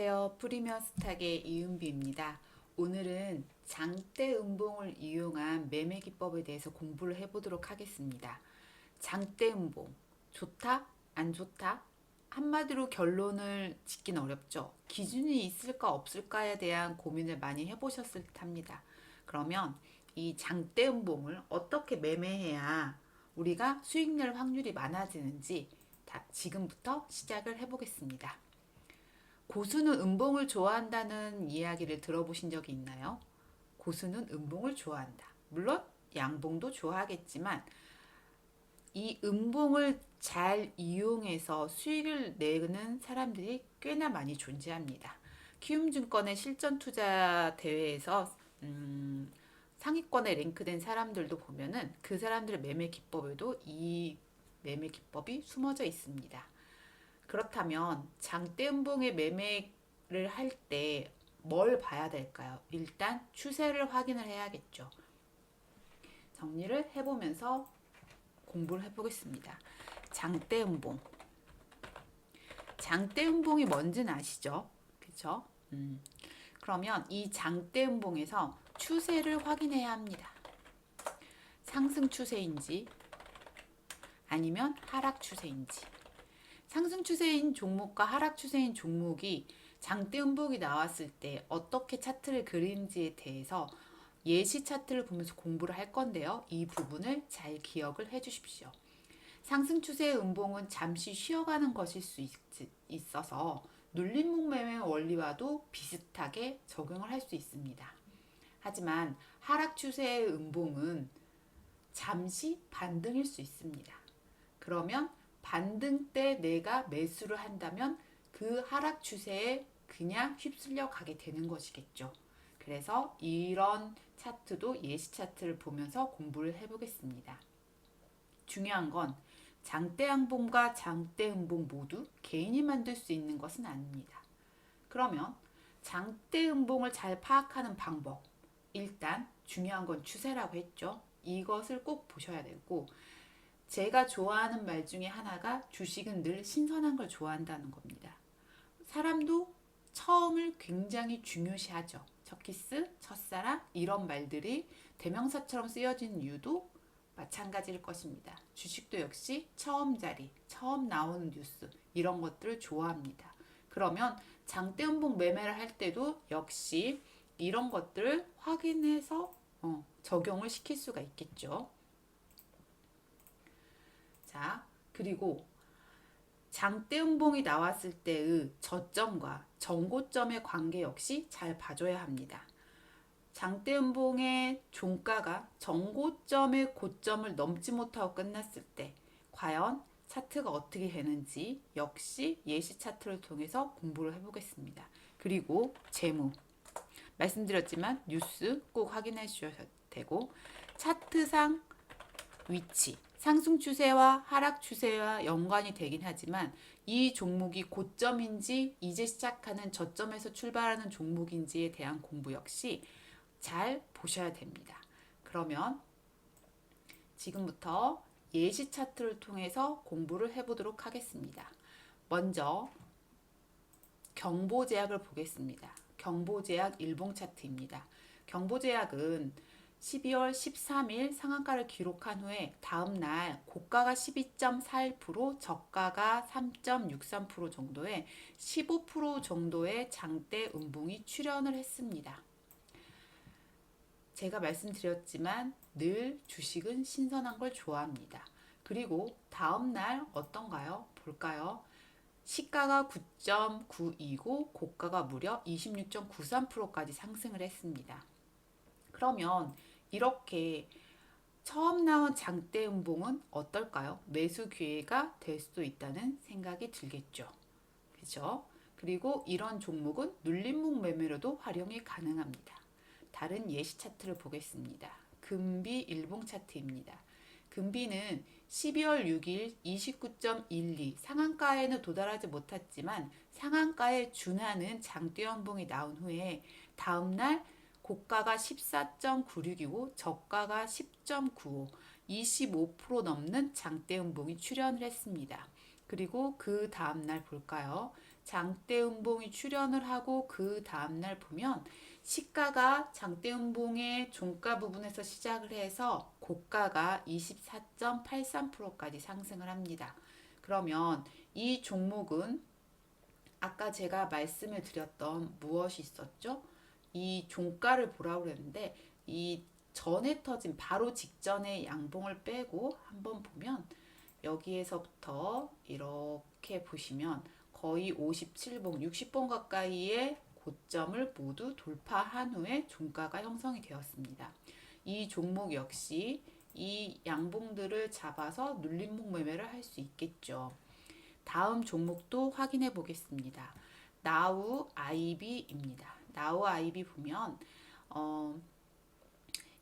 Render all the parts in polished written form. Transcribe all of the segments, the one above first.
안녕하세요. 프리미엄 스탁의 이은비입니다. 오늘은 장대 음봉을 이용한 매매 기법에 대해서 공부를 해보도록 하겠습니다. 장대 음봉, 좋다? 안 좋다? 한마디로 결론을 짓긴 어렵죠. 기준이 있을까 없을까에 대한 고민을 많이 해보셨을 듯 합니다. 그러면 이 장대 음봉을 어떻게 매매해야 우리가 수익 낼 확률이 많아지는지 지금부터 시작을 해보겠습니다. 고수는 음봉을 좋아한다는 이야기를 들어보신 적이 있나요? 고수는 음봉을 좋아한다. 물론 양봉도 좋아하겠지만 이 음봉을 잘 이용해서 수익을 내는 사람들이 꽤나 많이 존재합니다. 키움증권의 실전투자 대회에서 상위권에 랭크된 사람들도 보면은 그 사람들의 매매 기법에도 이 매매 기법이 숨어져 있습니다. 그렇다면 장대음봉의 매매를 할 때 뭘 봐야 될까요? 일단 추세를 확인을 해야겠죠. 정리를 해보면서 공부를 해보겠습니다. 장대음봉. 장대음봉이 뭔지는 아시죠? 그쵸? 그러면 이 장대음봉에서 추세를 확인해야 합니다. 상승 추세인지 아니면 하락 추세인지. 상승 추세인 종목과 하락 추세인 종목이 장대 음봉이 나왔을 때 어떻게 차트를 그리는지에 대해서 예시 차트를 보면서 공부를 할 건데요. 이 부분을 잘 기억을 해 주십시오. 상승 추세의 음봉은 잠시 쉬어가는 것일 수 있어서 눌림목 매매 원리와도 비슷하게 적용을 할 수 있습니다. 하지만 하락 추세의 음봉은 잠시 반등일 수 있습니다. 그러면 반등 때 내가 매수를 한다면 그 하락 추세에 그냥 휩쓸려 가게 되는 것이겠죠. 그래서 이런 차트도 예시 차트를 보면서 공부를 해보겠습니다. 중요한 건 장대 양봉과 장대 음봉 모두 개인이 만들 수 있는 것은 아닙니다. 그러면 장대 음봉을 잘 파악하는 방법. 일단 중요한 건 추세라고 했죠. 이것을 꼭 보셔야 되고, 제가 좋아하는 말 중에 하나가 주식은 늘 신선한 걸 좋아한다는 겁니다. 사람도 처음을 굉장히 중요시하죠. 첫 키스, 첫사랑 이런 말들이 대명사처럼 쓰여진 이유도 마찬가지일 것입니다. 주식도 역시 처음 자리, 처음 나오는 뉴스 이런 것들을 좋아합니다. 그러면 장대음봉 매매를 할 때도 역시 이런 것들을 확인해서 적용을 시킬 수가 있겠죠. 자, 그리고 장대음봉이 나왔을 때의 저점과 전고점의 관계 역시 잘 봐줘야 합니다. 장대음봉의 종가가 전고점의 고점을 넘지 못하고 끝났을 때 과연 차트가 어떻게 되는지 역시 예시 차트를 통해서 공부를 해보겠습니다. 그리고 재무 말씀드렸지만 뉴스 꼭 확인해 주셔야 되고, 차트상 위치, 상승 추세와 하락 추세와 연관이 되긴 하지만 이 종목이 고점인지 이제 시작하는 저점에서 출발하는 종목인지에 대한 공부 역시 잘 보셔야 됩니다. 그러면 지금부터 예시 차트를 통해서 공부를 해보도록 하겠습니다. 먼저 경보제약을 보겠습니다. 경보제약 일봉 차트입니다. 경보제약은 12월 13일 상한가를 기록한 후에 다음 날 고가가 12.41%, 저가가 3.63% 정도의 15% 정도의 장대 음봉이 출현을 했습니다. 제가 말씀드렸지만 늘 주식은 신선한 걸 좋아합니다. 그리고 다음 날 어떤가요? 볼까요? 시가가 9.9이고 고가가 무려 26.93%까지 상승을 했습니다. 그러면 이렇게 처음 나온 장대 음봉은 어떨까요? 매수 기회가 될 수도 있다는 생각이 들겠죠. 그죠? 그리고 이런 종목은 눌림목 매매로도 활용이 가능합니다. 다른 예시 차트를 보겠습니다. 금비 일봉 차트입니다. 금비는 12월 6일 29.12 상한가에는 도달하지 못했지만 상한가에 준하는 장대 연봉이 나온 후에 다음날 고가가 14.96이고 저가가 10.95, 25% 넘는 장대 음봉이 출현을 했습니다. 그리고 그 다음날 볼까요? 장대음봉이 출현을 하고 그 다음날 보면 시가가 장대음봉의 종가 부분에서 시작을 해서 고가가 24.83%까지 상승을 합니다. 그러면 이 종목은 아까 제가 말씀을 드렸던 무엇이 있었죠? 이 종가를 보라고 그랬는데 이 전에 터진 바로 직전의 양봉을 빼고 한번 보면 여기에서부터 이렇게 보시면 거의 57번, 60번 가까이의 고점을 모두 돌파한 후에 종가가 형성이 되었습니다. 이 종목 역시 이 양봉들을 잡아서 눌림목 매매를 할 수 있겠죠. 다음 종목도 확인해 보겠습니다. 나우 아이비입니다. 나우 아이비 보면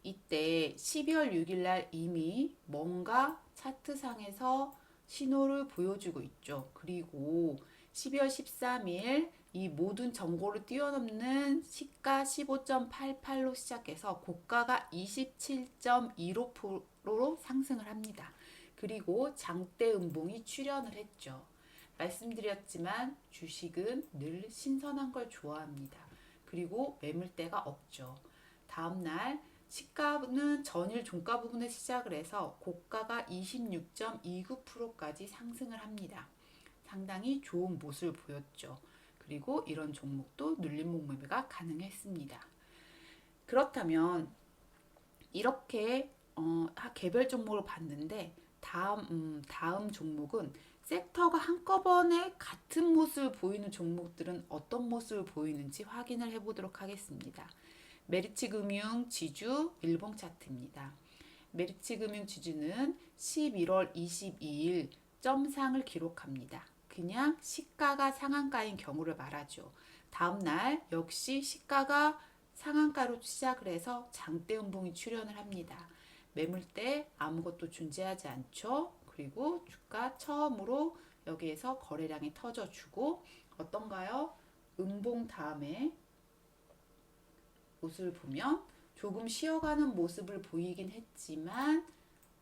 이때 12월 6일 날 이미 뭔가 차트상에서 신호를 보여주고 있죠. 그리고 12월 13일 이 모든 정고를 뛰어넘는 시가 15.88로 시작해서 고가가 27.15%로 상승을 합니다. 그리고 장대 음봉이 출현을 했죠. 말씀드렸지만 주식은 늘 신선한 걸 좋아합니다. 그리고 매물대가 없죠. 다음날 시가는 전일 종가 부분에 시작을 해서 고가가 26.29%까지 상승을 합니다. 상당히 좋은 모습을 보였죠. 그리고 이런 종목도 눌림목 매매가 가능했습니다. 그렇다면 이렇게 개별 종목을 봤는데 다음 종목은 섹터가 한꺼번에 같은 모습을 보이는 종목들은 어떤 모습을 보이는지 확인을 해보도록 하겠습니다. 메리츠금융 지주 일봉 차트입니다. 메리츠금융 지주는 11월 22일 점상을 기록합니다. 그냥 시가가 상한가인 경우를 말하죠. 다음날 역시 시가가 상한가로 시작을 해서 장대 음봉이 출현을 합니다. 매물대 아무것도 존재하지 않죠. 그리고 주가 처음으로 여기에서 거래량이 터져주고 어떤가요? 음봉 다음에 모습을 보면 조금 쉬어가는 모습을 보이긴 했지만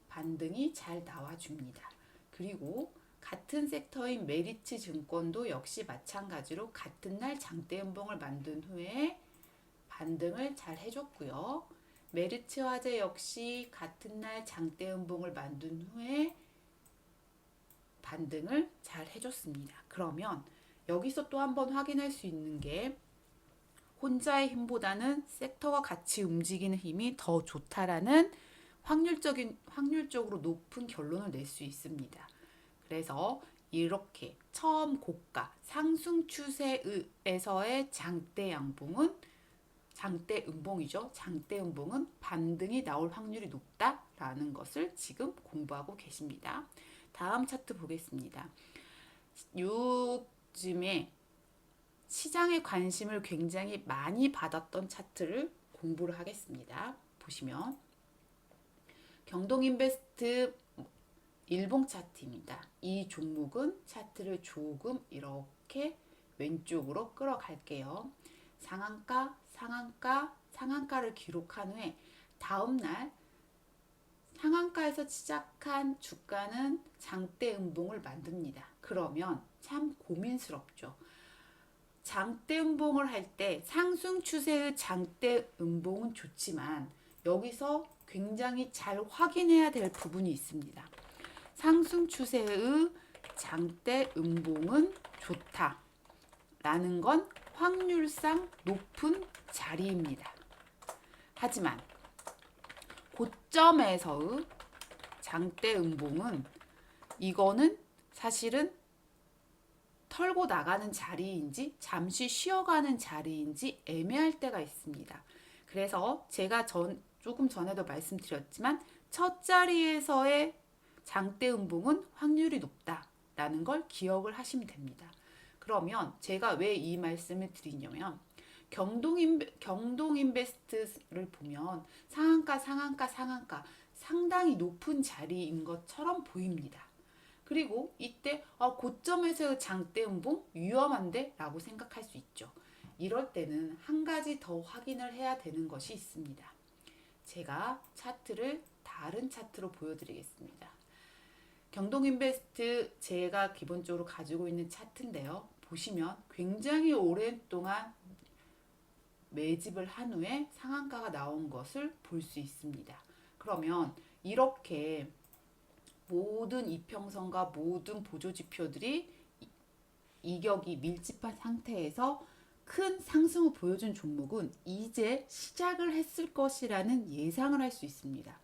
반등이 잘 나와줍니다. 그리고 같은 섹터인 메리츠 증권도 역시 마찬가지로 같은 날 장대 음봉을 만든 후에 반등을 잘 해줬고요. 메리츠 화재 역시 같은 날 장대 음봉을 만든 후에 반등을 잘 해줬습니다. 그러면 여기서 또 한번 확인할 수 있는 게 혼자의 힘보다는 섹터와 같이 움직이는 힘이 더 좋다라는 확률적으로 높은 결론을 낼 수 있습니다. 그래서 이렇게 처음 고가 상승 추세에서의 장대 양봉은 장대 음봉이죠. 장대 음봉은 반등이 나올 확률이 높다라는 것을 지금 공부하고 계십니다. 다음 차트 보겠습니다. 요즘에 시장의 관심을 굉장히 많이 받았던 차트를 공부를 하겠습니다. 보시면 경동인베스트 일봉 차트입니다. 이 종목은 차트를 조금 이렇게 왼쪽으로 끌어갈게요. 상한가, 상한가, 상한가를 기록한 후에 다음날 상한가에서 시작한 주가는 장대 음봉을 만듭니다. 그러면 참 고민스럽죠. 장대 음봉을 할 때 상승 추세의 장대 음봉은 좋지만 여기서 굉장히 잘 확인해야 될 부분이 있습니다. 상승 추세의 장대 음봉은 좋다라는 건 확률상 높은 자리입니다. 하지만 고점에서의 장대 음봉은 이거는 사실은 털고 나가는 자리인지 잠시 쉬어가는 자리인지 애매할 때가 있습니다. 그래서 제가 조금 전에도 말씀드렸지만 첫 자리에서의 장대 음봉은 확률이 높다라는 걸 기억을 하시면 됩니다. 그러면 제가 왜 이 말씀을 드리냐면 경동인베스트를 보면 상한가, 상한가, 상한가 상당히 높은 자리인 것처럼 보입니다. 그리고 이때 고점에서의 장대 음봉 위험한데? 라고 생각할 수 있죠. 이럴 때는 한 가지 더 확인을 해야 되는 것이 있습니다. 제가 차트를 다른 차트로 보여드리겠습니다. 경동인베스트 제가 기본적으로 가지고 있는 차트인데요. 보시면 굉장히 오랫동안 매집을 한 후에 상한가가 나온 것을 볼 수 있습니다. 그러면 이렇게 모든 이평선과 모든 보조지표들이 이격이 밀집한 상태에서 큰 상승을 보여준 종목은 이제 시작을 했을 것이라는 예상을 할 수 있습니다.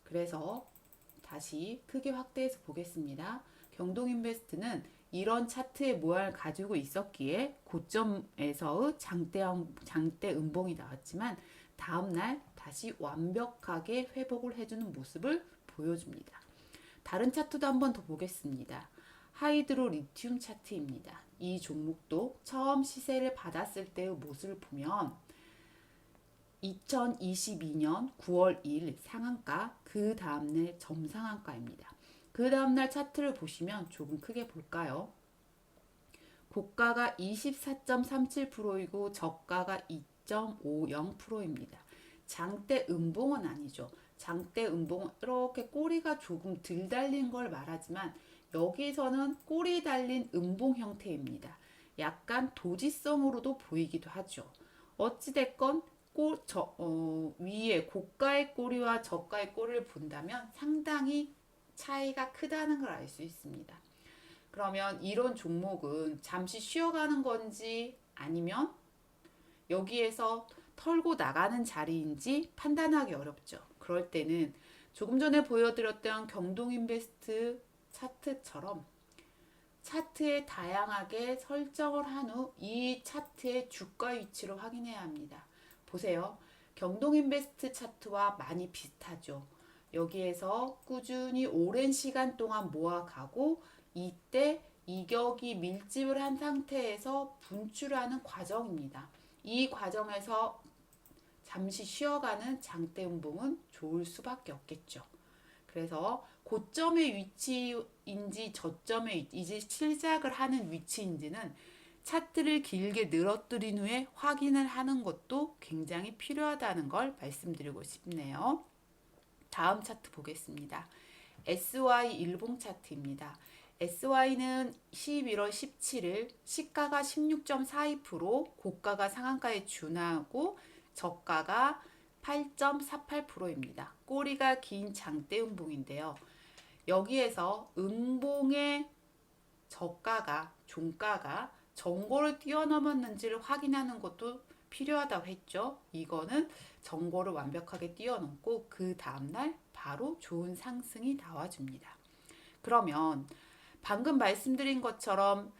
그래서 다시 크게 확대해서 보겠습니다. 경동인베스트는 이런 차트의 모양을 가지고 있었기에 고점에서의 장대 음봉이 나왔지만 다음날 다시 완벽하게 회복을 해주는 모습을 보여줍니다. 다른 차트도 한번 더 보겠습니다. 하이드로 리튬 차트입니다. 이 종목도 처음 시세를 받았을 때의 모습을 보면 2022년 9월 2일 상한가, 그 다음날 점상한가입니다. 그 다음날 차트를 보시면 조금 크게 볼까요? 고가가 24.37%이고 저가가 2.50%입니다. 장대 음봉은 아니죠. 장대 음봉은 이렇게 꼬리가 조금 덜 달린 걸 말하지만 여기서는 꼬리 달린 음봉 형태입니다. 약간 도지성으로도 보이기도 하죠. 어찌됐건 위에 고가의 꼬리와 저가의 꼬리를 본다면 상당히 차이가 크다는 걸 알 수 있습니다. 그러면 이런 종목은 잠시 쉬어가는 건지 아니면 여기에서 털고 나가는 자리인지 판단하기 어렵죠. 그럴 때는 조금 전에 보여드렸던 경동인베스트 차트처럼 차트에 다양하게 설정을 한 후 이 차트의 주가 위치를 확인해야 합니다. 보세요. 경동인베스트 차트와 많이 비슷하죠. 여기에서 꾸준히 오랜 시간 동안 모아가고 이때 이격이 밀집을 한 상태에서 분출하는 과정입니다. 이 과정에서 잠시 쉬어가는 장대 음봉은 좋을 수밖에 없겠죠. 그래서 고점의 위치인지 저점의 이제 시작을 하는 위치인지는 차트를 길게 늘어뜨린 후에 확인을 하는 것도 굉장히 필요하다는 걸 말씀드리고 싶네요. 다음 차트 보겠습니다. SY 일봉 차트입니다. SY는 11월 17일 시가가 16.42%, 고가가 상한가에 준하고 저가가 8.48%입니다. 꼬리가 긴 장대 음봉인데요. 여기에서 음봉의 저가가, 종가가 전고를 뛰어넘었는지를 확인하는 것도 필요하다고 했죠. 이거는 전고를 완벽하게 뛰어넘고 그 다음날 바로 좋은 상승이 나와줍니다. 그러면 방금 말씀드린 것처럼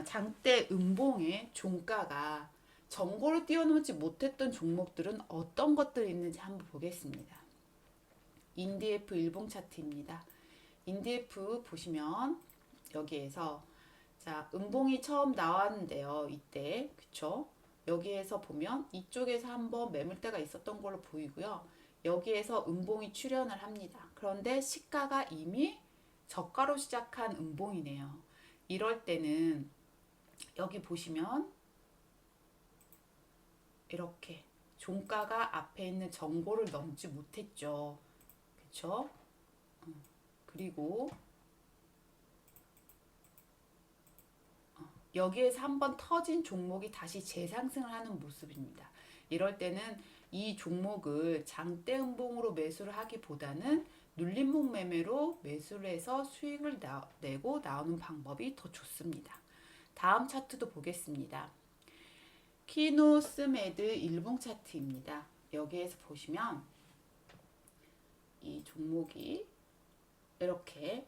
장대 음봉의 종가가 전고를 뛰어넘지 못했던 종목들은 어떤 것들이 있는지 한번 보겠습니다. 인디F 일봉 차트입니다. 인디F 보시면 여기에서 자, 음봉이 처음 나왔는데요. 이때 그쵸? 여기에서 보면 이쪽에서 한번 매물대가 있었던 걸로 보이고요. 여기에서 음봉이 출현을 합니다. 그런데 시가가 이미 저가로 시작한 음봉이네요. 이럴 때는 여기 보시면 이렇게 종가가 앞에 있는 전고를 넘지 못했죠. 그쵸? 그리고 여기에서 한번 터진 종목이 다시 재상승을 하는 모습입니다. 이럴 때는 이 종목을 장대 음봉으로 매수를 하기보다는 눌림목 매매로 매수를 해서 수익을 내고 나오는 방법이 더 좋습니다. 다음 차트도 보겠습니다. 키노스메드 일봉 차트입니다. 여기에서 보시면 이 종목이 이렇게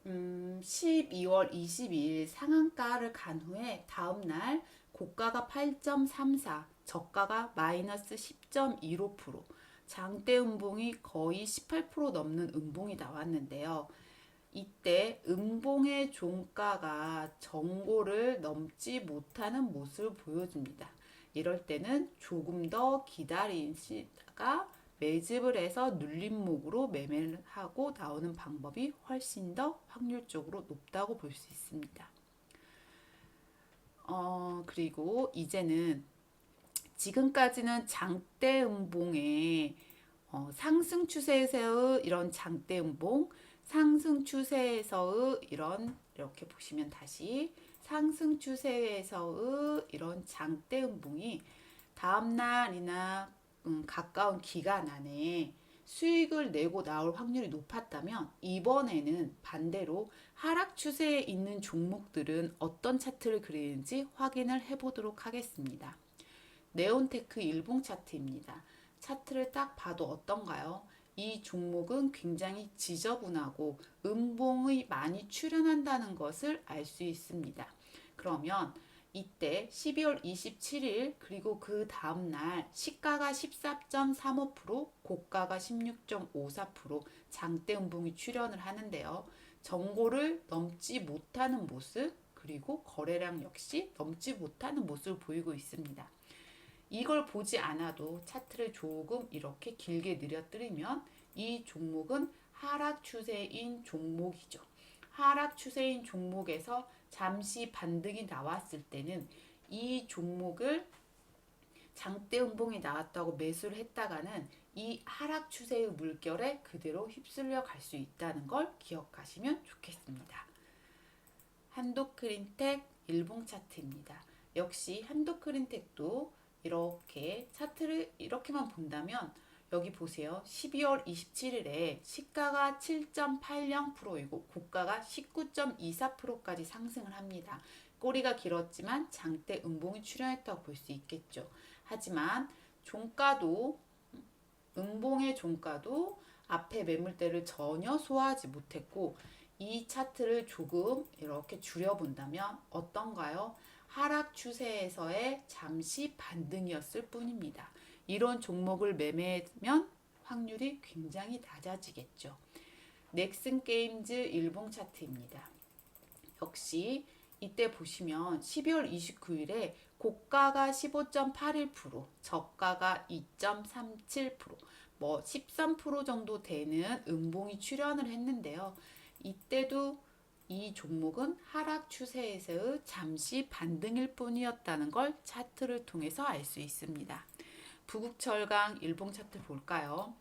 12월 22일 상한가를 간 후에 다음날 고가가 8.34, 저가가 마이너스 10.15%, 장대 음봉이 거의 18% 넘는 음봉이 나왔는데요. 이때 음봉의 종가가 전고를 넘지 못하는 모습을 보여줍니다. 이럴 때는 조금 더 기다리시다가 매집을 해서 눌림목으로 매매를 하고 나오는 방법이 훨씬 더 확률적으로 높다고 볼 수 있습니다. 그리고 이제는 지금까지는 장대 음봉의 상승 추세에서의 이런 장대 음봉, 상승 추세에서의 이렇게 보시면 다시 상승 추세에서의 이런 장대 음봉이 다음날이나 가까운 기간 안에 수익을 내고 나올 확률이 높았다면 이번에는 반대로 하락 추세에 있는 종목들은 어떤 차트를 그리는지 확인을 해보도록 하겠습니다. 네온테크 일봉 차트입니다. 차트를 딱 봐도 어떤가요? 이 종목은 굉장히 지저분하고 음봉이 많이 출현한다는 것을 알 수 있습니다. 그러면 이때 12월 27일 그리고 그 다음날 시가가 14.35%, 고가가 16.54% 장대 음봉이 출현을 하는데요. 전고를 넘지 못하는 모습 그리고 거래량 역시 넘지 못하는 모습을 보이고 있습니다. 이걸 보지 않아도 차트를 조금 이렇게 길게 늘어뜨리면 이 종목은 하락 추세인 종목이죠. 하락 추세인 종목에서 잠시 반등이 나왔을 때는 이 종목을 장대 음봉이 나왔다고 매수를 했다가는 이 하락 추세의 물결에 그대로 휩쓸려 갈 수 있다는 걸 기억하시면 좋겠습니다. 한도크린텍 일봉 차트입니다. 역시 한도크린텍도 이렇게 차트를 이렇게만 본다면 여기 보세요. 12월 27일에 시가가 7.80%이고 고가가 19.24%까지 상승을 합니다. 꼬리가 길었지만 장대 음봉이 출현했다고 볼 수 있겠죠. 하지만 종가도 음봉의 종가도 앞에 매물대를 전혀 소화하지 못했고 이 차트를 조금 이렇게 줄여본다면 어떤가요? 하락 추세에서의 잠시 반등이었을 뿐입니다. 이런 종목을 매매하면 확률이 굉장히 낮아지겠죠. 넥슨 게임즈 일봉 차트입니다. 역시 이때 보시면 12월 29일에 고가가 15.81%, 저가가 2.37%, 13% 정도 되는 음봉이 출현을 했는데요. 이때도 이 종목은 하락 추세에서의 잠시 반등일 뿐이었다는 걸 차트를 통해서 알 수 있습니다. 부국철강 일봉 차트 볼까요?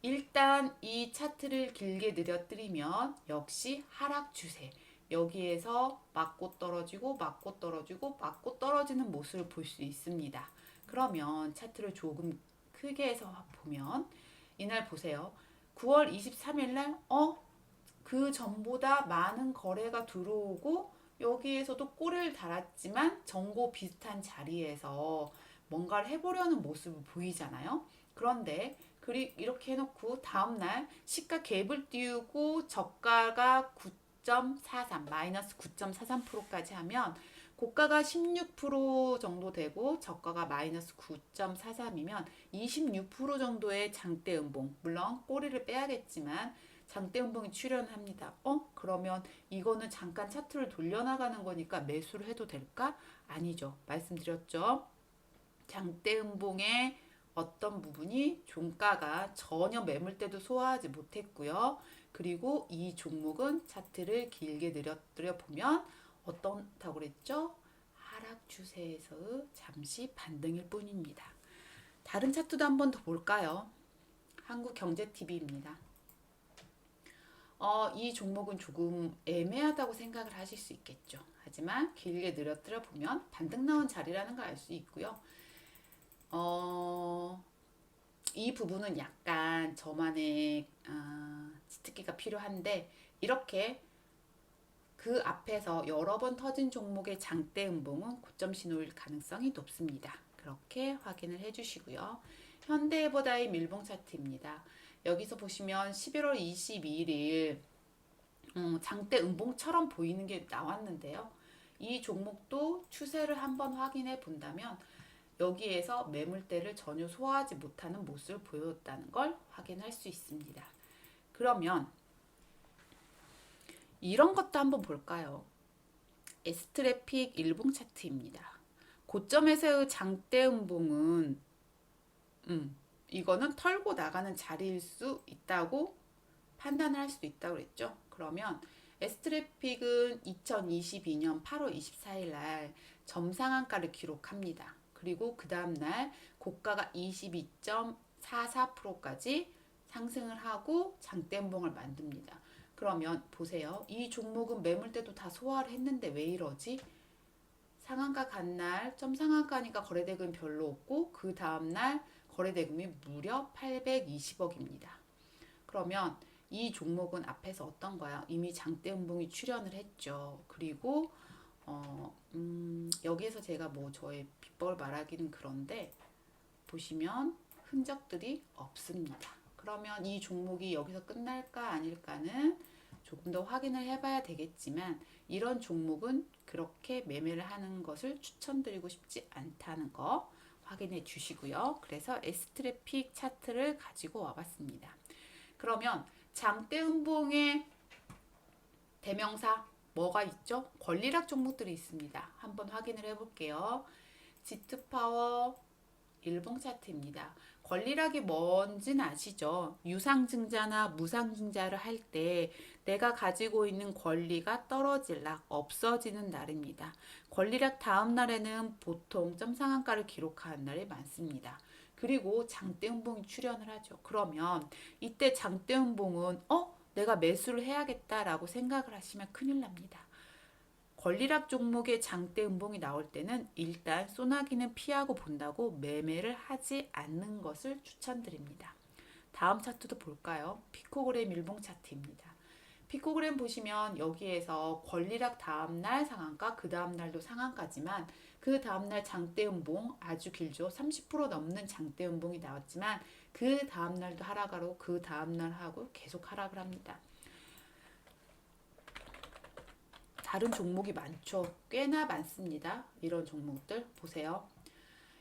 일단 이 차트를 길게 늘어뜨리면 역시 하락 추세. 여기에서 맞고 떨어지고 맞고 떨어지고 맞고 떨어지는 모습을 볼 수 있습니다. 그러면 차트를 조금 크게 해서 보면 이날 보세요. 9월 23일 날 그 전보다 많은 거래가 들어오고 여기에서도 꼬리를 달았지만 전고 비슷한 자리에서 뭔가를 해보려는 모습을 보이잖아요. 그런데 이렇게 해놓고 다음날 시가 갭을 띄우고 저가가 9.43 마이너스 9.43%까지 하면 고가가 16% 정도 되고 저가가 마이너스 9.43이면 26% 정도의 장대 음봉, 물론 꼬리를 빼야겠지만 장대 음봉이 출현합니다. 그러면 이거는 잠깐 차트를 돌려나가는 거니까 매수를 해도 될까? 아니죠. 말씀드렸죠. 장대 음봉의 어떤 부분이 종가가 전혀 매물대도 소화하지 못했고요. 그리고 이 종목은 차트를 길게 늘어뜨려 보면 어떻다고 그랬죠? 하락 추세에서 잠시 반등일 뿐입니다. 다른 차트도 한번 더 볼까요? 한국경제TV입니다. 이 종목은 조금 애매하다고 생각을 하실 수 있겠죠. 하지만 길게 늘어뜨려 보면 반등 나온 자리라는 걸 알 수 있고요. 이 부분은 약간 저만의 치트키가 필요한데 이렇게 그 앞에서 여러 번 터진 종목의 장대 음봉은 고점 신호일 가능성이 높습니다. 그렇게 확인을 해주시고요. 현대해보다의 일봉 차트입니다. 여기서 보시면 11월 22일 장대 음봉처럼 보이는 게 나왔는데요. 이 종목도 추세를 한번 확인해 본다면 여기에서 매물대를 전혀 소화하지 못하는 모습을 보였다는 걸 확인할 수 있습니다. 그러면 이런 것도 한번 볼까요? S트래픽 일봉 차트입니다. 고점에서의 장대 음봉은 이거는 털고 나가는 자리일 수 있다고 판단을 할 수도 있다고 그랬죠. 그러면 S트래픽은 2022년 8월 24일 날 점상한가를 기록합니다. 그리고 그 다음날 고가가 22.44%까지 상승을 하고 장대음봉을 만듭니다. 그러면 보세요. 이 종목은 매물대도 다 소화를 했는데 왜 이러지? 상한가 간 날 점상한가니까 거래대금 별로 없고 그 다음날 거래대금이 무려 820억입니다. 그러면 이 종목은 앞에서 어떤 거야? 이미 장대음봉이 출현을 했죠. 그리고 여기에서 제가 뭐 저의 비법을 말하기는 그런데 보시면 흔적들이 없습니다. 그러면 이 종목이 여기서 끝날까 아닐까는 조금 더 확인을 해봐야 되겠지만 이런 종목은 그렇게 매매를 하는 것을 추천드리고 싶지 않다는 거 확인해 주시고요. 그래서 S트래픽 차트를 가지고 와봤습니다. 그러면 장대음봉의 대명사 뭐가 있죠? 권리락 종목들이 있습니다. 한번 확인을 해볼게요. 지트파워 일봉 차트입니다. 권리락이 뭔지는 아시죠? 유상증자나 무상증자를 할 때 내가 가지고 있는 권리가 떨어질 날, 없어지는 날입니다. 권리락 다음 날에는 보통 점상한가를 기록하는 날이 많습니다. 그리고 장대음봉이 출현을 하죠. 그러면 이때 장대음봉은 내가 매수를 해야겠다라고 생각을 하시면 큰일 납니다. 권리락 종목의 장대음봉이 나올 때는 일단 소나기는 피하고 본다고 매매를 하지 않는 것을 추천드립니다. 다음 차트도 볼까요? 피코그램 일봉 차트입니다. 피코그램 보시면 여기에서 권리락 다음날 상한가, 그 다음날도 상한가지만 그 다음날 장대음봉 아주 길죠. 30% 넘는 장대음봉이 나왔지만 그 다음날도 하락하고 그 다음날 하고 계속 하락을 합니다. 다른 종목이 많죠. 꽤나 많습니다. 이런 종목들 보세요.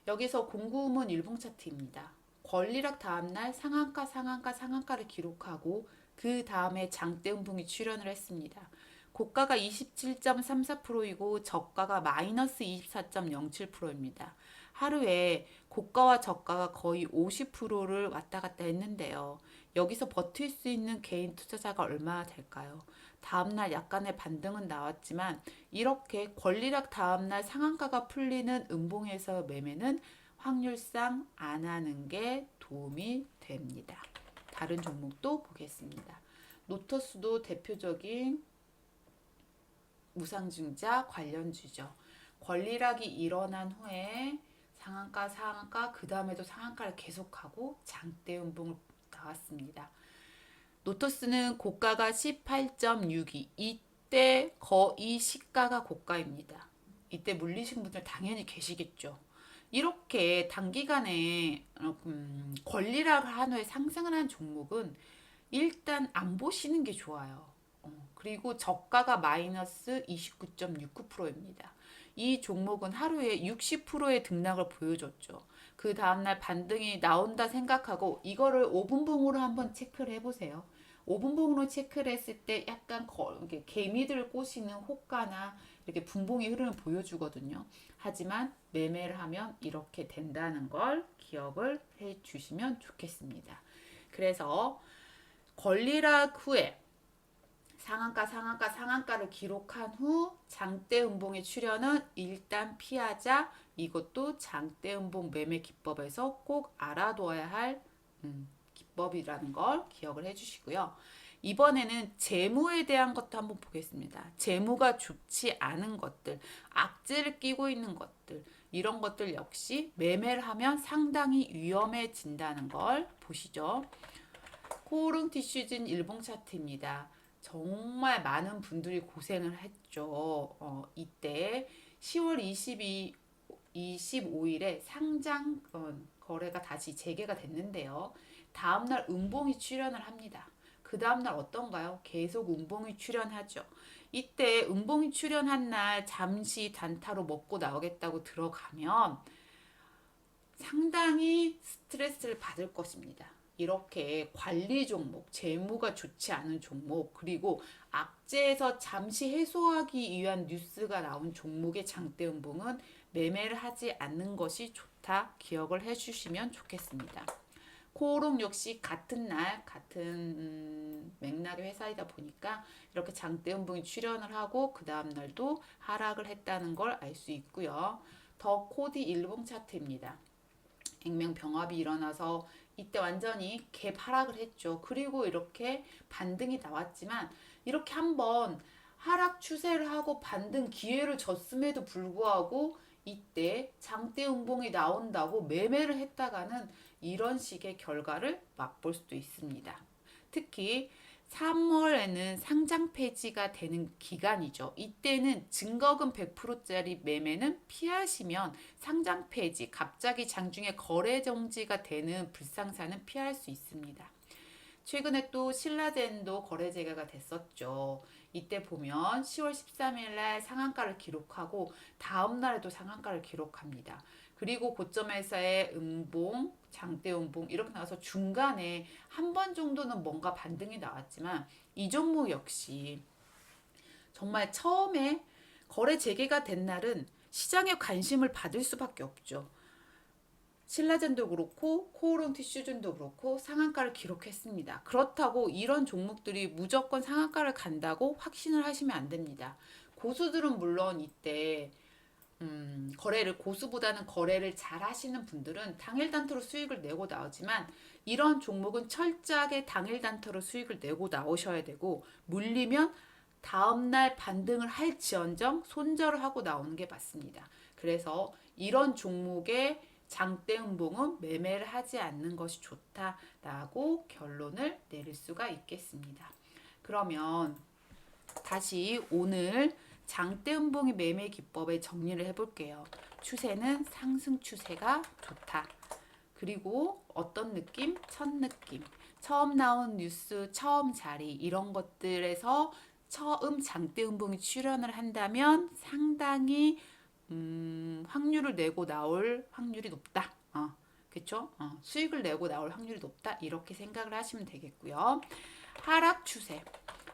여기서 공구음은 일봉 차트입니다. 권리락 다음날 상한가 상한가 상한가를 기록하고 그 다음에 장대음봉이 출현을 했습니다. 고가가 27.34%이고 저가가 마이너스 24.07%입니다. 하루에 고가와 저가가 거의 50%를 왔다 갔다 했는데요. 여기서 버틸 수 있는 개인 투자자가 얼마나 될까요? 다음날 약간의 반등은 나왔지만 이렇게 권리락 다음날 상한가가 풀리는 음봉에서 매매는 확률상 안 하는 게 도움이 됩니다. 다른 종목도 보겠습니다. 노터스도 대표적인 무상증자 관련주죠. 권리락이 일어난 후에 상한가 상한가 그 다음에도 상한가를 계속하고 장대음봉을 나왔습니다. 노터스는 고가가 18.62 이때 거의 시가가 고가입니다. 이때 물리신 분들 당연히 계시겠죠. 이렇게 단기간에 권리락을 한 후에 상승을 한 종목은 일단 안 보시는 게 좋아요. 그리고 저가가 마이너스 29.69%입니다. 이 종목은 하루에 60%의 등락을 보여줬죠. 그 다음날 반등이 나온다 생각하고 이거를 5분봉으로 한번 체크를 해보세요. 5분봉으로 체크를 했을 때 약간 이렇게 개미들 꼬시는 호가나 이렇게 분봉의 흐름을 보여주거든요. 하지만 매매를 하면 이렇게 된다는 걸 기억을 해 주시면 좋겠습니다. 그래서 권리락 후에 상한가 상한가 상한가를 기록한 후 장대음봉의 출현은 일단 피하자. 이것도 장대음봉 매매 기법에서 꼭 알아둬야 할 기법이라는 걸 기억을 해주시고요. 이번에는 재무에 대한 것도 한번 보겠습니다. 재무가 좋지 않은 것들, 악재를 끼고 있는 것들, 이런 것들 역시 매매를 하면 상당히 위험해진다는 걸 보시죠. 코오롱 티슈진 일봉 차트입니다. 정말 많은 분들이 고생을 했죠. 이때 10월 25일에 상장 거래가 다시 재개가 됐는데요. 다음날 음봉이 출현을 합니다. 그 다음날 어떤가요? 계속 음봉이 출현하죠. 이때 음봉이 출현한 날 잠시 단타로 먹고 나오겠다고 들어가면 상당히 스트레스를 받을 것입니다. 이렇게 관리 종목, 재무가 좋지 않은 종목, 그리고 악재에서 잠시 해소하기 위한 뉴스가 나온 종목의 장대음봉은 매매를 하지 않는 것이 좋다 기억을 해주시면 좋겠습니다. 코오롱 역시 같은 날 같은 맥락의 회사이다 보니까 이렇게 장대음봉이 출현을 하고 그 다음 날도 하락을 했다는 걸 알 수 있고요. 더 코디 일봉 차트입니다. 액면병합이 일어나서 이때 완전히 갭하락을 했죠. 그리고 이렇게 반등이 나왔지만 이렇게 한번 하락 추세를 하고 반등 기회를 줬음에도 불구하고 이때 장대 음봉이 나온다고 매매를 했다가는 이런 식의 결과를 맛볼 수도 있습니다. 특히 3월에는 상장 폐지가 되는 기간이죠. 이때는 증거금 100%짜리 매매는 피하시면 상장 폐지, 갑자기 장중에 거래 정지가 되는 불상사는 피할 수 있습니다. 최근에 또 신라젠도 거래 재개가 됐었죠. 이때 보면 10월 13일 날 상한가를 기록하고 다음 날에도 상한가를 기록합니다. 그리고 고점에서의 음봉, 장대 음봉 이렇게 나와서 중간에 한 번 정도는 뭔가 반등이 나왔지만 이 종목 역시 정말 처음에 거래 재개가 된 날은 시장의 관심을 받을 수밖에 없죠. 신라젠도 그렇고 코오롱 티슈즌도 그렇고 상한가를 기록했습니다. 그렇다고 이런 종목들이 무조건 상한가를 간다고 확신을 하시면 안 됩니다. 고수들은 물론 이때 거래를 고수보다는 거래를 잘 하시는 분들은 당일 단타로 수익을 내고 나오지만 이런 종목은 철저하게 당일 단타로 수익을 내고 나오셔야 되고 물리면 다음날 반등을 할지언정 손절을 하고 나오는 게 맞습니다. 그래서 이런 종목의 장대 음봉은 매매를 하지 않는 것이 좋다라고 결론을 내릴 수가 있겠습니다. 그러면 다시 오늘 장대 음봉의 매매 기법의 정리를 해볼게요. 추세는 상승 추세가 좋다. 그리고 어떤 느낌? 첫 느낌. 처음 나온 뉴스, 처음 자리 이런 것들에서 처음 장대 음봉이 출현을 한다면 상당히 확률을 내고 나올 확률이 높다. 그쵸? 수익을 내고 나올 확률이 높다. 이렇게 생각을 하시면 되겠고요. 하락 추세.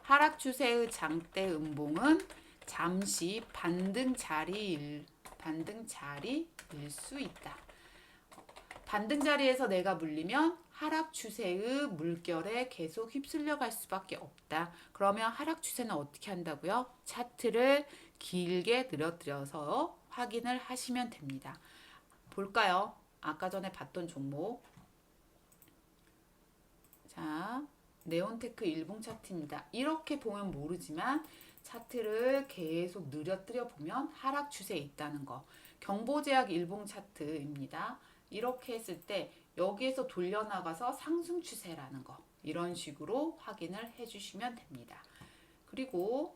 하락 추세의 장대 음봉은 잠시 반등 자리일 수 있다. 반등 자리에서 내가 물리면 하락 추세의 물결에 계속 휩쓸려 갈 수밖에 없다. 그러면 하락 추세는 어떻게 한다고요? 차트를 길게 늘어뜨려서 확인을 하시면 됩니다. 볼까요? 아까 전에 봤던 종목. 자, 네온테크 일봉 차트입니다. 이렇게 보면 모르지만 차트를 계속 늘어뜨려 보면 하락 추세에 있다는 거. 경보제약 일봉 차트입니다. 이렇게 했을 때 여기에서 돌려나가서 상승 추세라는 거. 이런 식으로 확인을 해주시면 됩니다. 그리고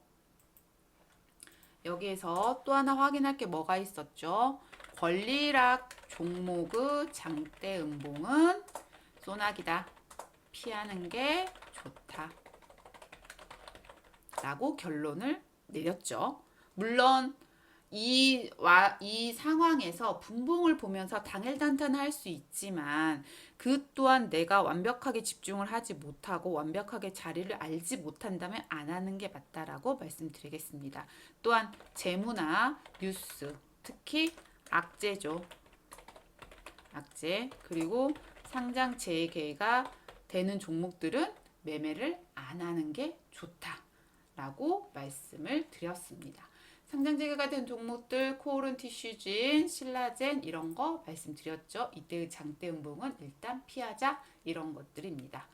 여기에서 또 하나 확인할 게 뭐가 있었죠? 권리락 종목의 장대 음봉은 소나기다. 피하는 게 좋다. 라고 결론을 내렸죠. 물론 이 상황에서 분봉을 보면서 당일 단타는 할 수 있지만 그 또한 내가 완벽하게 집중을 하지 못하고 완벽하게 자리를 알지 못한다면 안 하는 게 맞다라고 말씀드리겠습니다. 또한 재무나 뉴스, 특히 악재죠. 악재 그리고 상장 재개가 되는 종목들은 매매를 안 하는 게 좋다라고 말씀을 드렸습니다. 상장 재개가 된 종목들 코오른 티슈진, 신라젠 이런 거 말씀드렸죠. 이때의 장대 음봉은 일단 피하자 이런 것들입니다.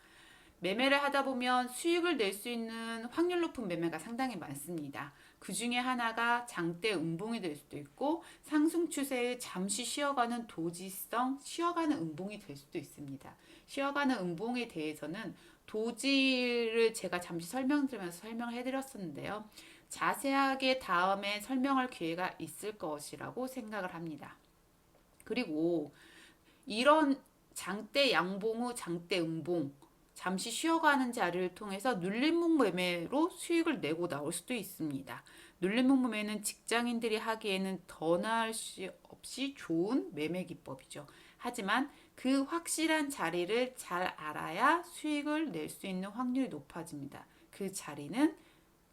매매를 하다 보면 수익을 낼 수 있는 확률 높은 매매가 상당히 많습니다. 그 중에 하나가 장대 음봉이 될 수도 있고 상승 추세의 잠시 쉬어가는 도지성, 쉬어가는 음봉이 될 수도 있습니다. 쉬어가는 음봉에 대해서는 도지를 제가 잠시 설명드리면서 설명해 드렸었는데요. 자세하게 다음에 설명할 기회가 있을 것이라고 생각을 합니다. 그리고 이런 장대 양봉 후 장대 음봉 잠시 쉬어가는 자리를 통해서 눌림목 매매로 수익을 내고 나올 수도 있습니다. 눌림목 매매는 직장인들이 하기에는 더 나을 수 없이 좋은 매매 기법이죠. 하지만 그 확실한 자리를 잘 알아야 수익을 낼 수 있는 확률이 높아집니다. 그 자리는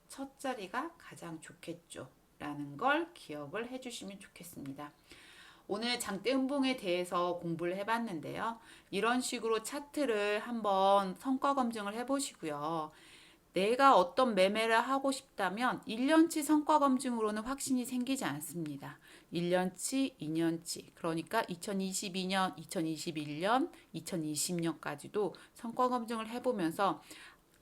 첫 자리가 가장 좋겠죠. 라는 걸 기억을 해주시면 좋겠습니다. 오늘 장대 음봉에 대해서 공부를 해봤는데요. 이런 식으로 차트를 한번 성과 검증을 해보시고요. 내가 어떤 매매를 하고 싶다면 1년치 성과 검증으로는 확신이 생기지 않습니다. 1년치, 2년치, 그러니까 2022년, 2021년, 2020년까지도 성과 검증을 해보면서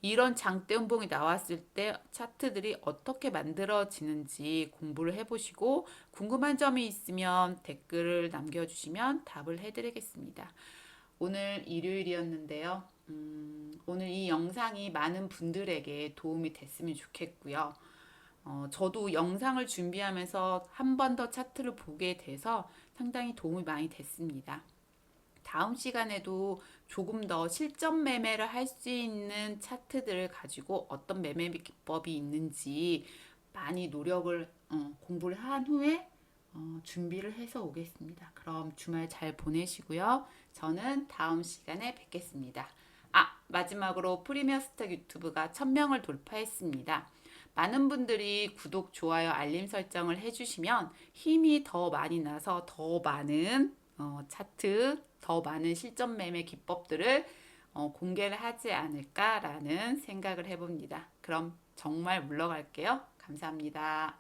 이런 장대 음봉이 나왔을 때 차트들이 어떻게 만들어지는지 공부를 해보시고 궁금한 점이 있으면 댓글을 남겨주시면 답을 해드리겠습니다. 오늘 일요일이었는데요. 오늘 이 영상이 많은 분들에게 도움이 됐으면 좋겠고요. 저도 영상을 준비하면서 한 번 더 차트를 보게 돼서 상당히 도움이 많이 됐습니다. 다음 시간에도 조금 더 실전 매매를 할 수 있는 차트들을 가지고 어떤 매매 기법이 있는지 많이 노력을 공부를 한 후에 준비를 해서 오겠습니다. 그럼 주말 잘 보내시고요. 저는 다음 시간에 뵙겠습니다. 마지막으로 프리미어 스탁 유튜브가 1000명을 돌파했습니다. 많은 분들이 구독, 좋아요, 알림 설정을 해주시면 힘이 더 많이 나서 더 많은 차트, 더 많은 실전 매매 기법들을 공개를 하지 않을까라는 생각을 해봅니다. 그럼 정말 물러갈게요. 감사합니다.